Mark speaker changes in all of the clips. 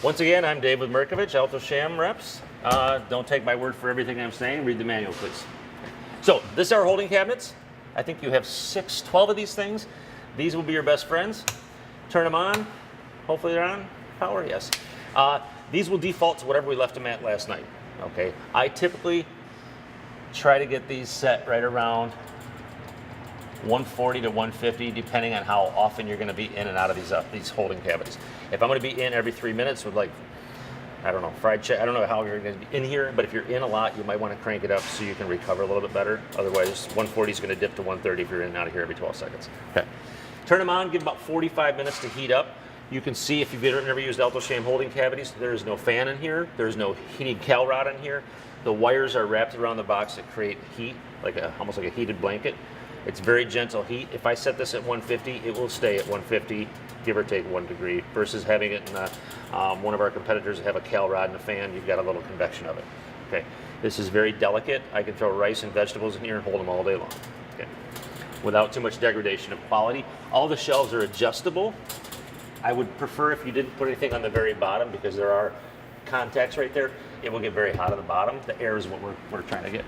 Speaker 1: Once again, I'm Dave with Merkovich, Alto Shaam reps. Don't take my word for everything I'm saying. Read the manual, please. So, this is our holding cabinets. I think you have 12 of these things. These will be your best friends. Turn them on. Hopefully they're on power, yes. These will default to whatever we left them at last night. Okay. I typically try to get these set right around 140 to 150, depending on how often you're going to be in and out of these holding cabinets. If I'm going to be in every 3 minutes with, like, I don't know, fried chicken, I don't know how you're going to be in here, but if you're in a lot, you might want to crank it up so you can recover a little bit better. Otherwise, 140 is going to dip to 130 if you're in and out of here every 12 seconds. Okay. Turn them on, give about 45 minutes to heat up. You can see, if you've never used Alto Shaam holding cavities, there is no fan in here. There's no heating cal rod in here. The wires are wrapped around the box that create heat, almost like a heated blanket. It's very gentle heat. If I set this at 150, it will stay at 150, give or take 1 degree, versus having it in one of our competitors that have a cal rod and a fan, you've got a little convection of it. Okay. This is very delicate. I can throw rice and vegetables in here and hold them all day long. Okay. Without too much degradation of quality. All the shelves are adjustable. I would prefer if you didn't put anything on the very bottom, because there are contacts right there. It will get very hot at the bottom. The air is what we're trying to get.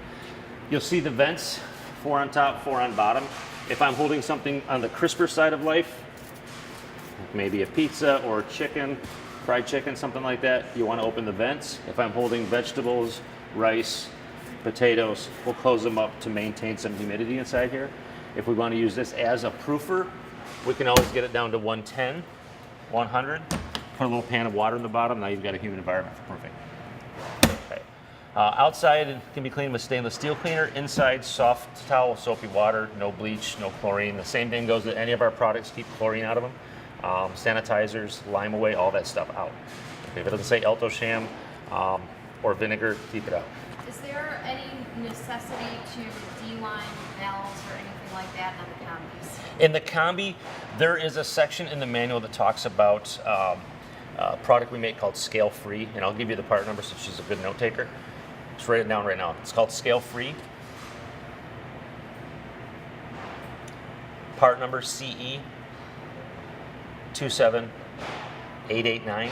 Speaker 1: You'll see the vents, 4 on top, 4 on bottom. If I'm holding something on the crisper side of life, maybe a pizza or chicken, fried chicken, something like that, you want to open the vents. If I'm holding vegetables, rice, potatoes, we'll close them up to maintain some humidity inside here. If we want to use this as a proofer, we can always get it down to 110, 100. Put a little pan of water in the bottom. Now you've got a humid environment for proofing. Okay. Outside, it can be cleaned with stainless steel cleaner. Inside, soft towel, soapy water, no bleach, no chlorine. The same thing goes to any of our products. Keep chlorine out of them. Sanitizers, lime away, all that stuff out. Okay, if it doesn't say Alto Shaam or vinegar, keep it out.
Speaker 2: Is there any necessity to de-line valves or anything like that on the combis?
Speaker 1: In the combi, there is a section in the manual that talks about a product we make called Scale Free, and I'll give you the part number since she's a good note taker. Just write it down right now. It's called Scale Free. Part number CE 27889,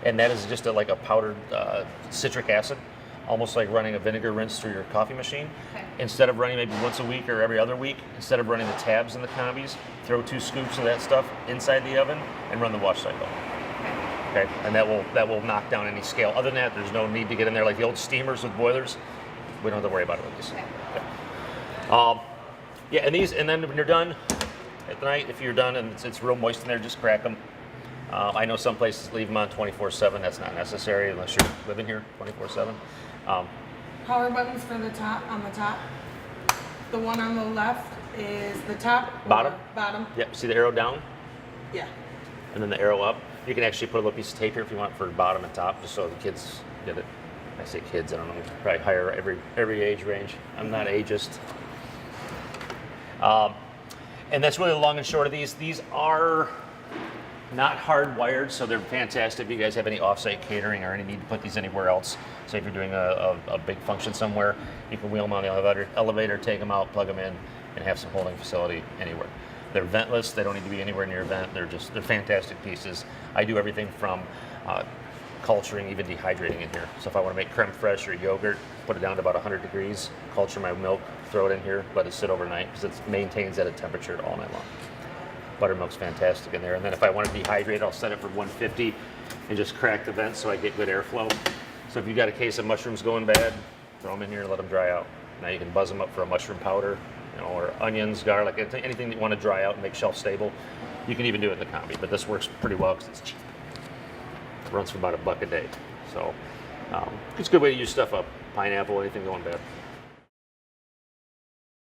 Speaker 1: and that is just like a powdered citric acid, almost like running a vinegar rinse through your coffee machine.
Speaker 2: Okay.
Speaker 1: Instead of running maybe once a week or every other week, instead of running the tabs in the combis, throw 2 scoops of that stuff inside the oven and run the wash cycle. Okay, and that will knock down any scale. Other than that, there's no need to get in there like the old steamers with boilers. We don't have to worry about it with this. Okay. Yeah, and then when you're done at night, if you're done and it's real moist in there, just crack them. I know some places leave them on 24/7. That's not necessary unless you're living here 24/7.
Speaker 3: Power buttons for the top, on the top. The one on the left is the top.
Speaker 1: Bottom?
Speaker 3: Bottom.
Speaker 1: Yep, see the arrow down?
Speaker 3: Yeah.
Speaker 1: And then the arrow up. You can actually put a little piece of tape here if you want for bottom and top, just so the kids get it. I say kids, I don't know, probably higher every age range. I'm not ageist. And that's really the long and short of these. These are not hardwired, so they're fantastic if you guys have any offsite catering or any need to put these anywhere else. So if you're doing a big function somewhere, you can wheel them on the elevator, take them out, plug them in, and have some holding facility anywhere. They're ventless. They don't need to be anywhere near a vent. They're fantastic pieces. I do everything from culturing, even dehydrating in here. So if I want to make creme fraiche or yogurt, put it down to about 100 degrees, culture my milk, throw it in here, let it sit overnight, because it maintains at a temperature all night long. Buttermilk's fantastic in there. And then if I want to dehydrate, I'll set it for 150 and just crack the vents so I get good airflow. So if you've got a case of mushrooms going bad, throw them in here and let them dry out. Now you can buzz them up for a mushroom powder, or onions, garlic, anything that you want to dry out and make shelf stable. You can even do it in the combi, but this works pretty well because it's cheap. It runs for about $1 a day. So it's a good way to use stuff up. Pineapple, anything going bad.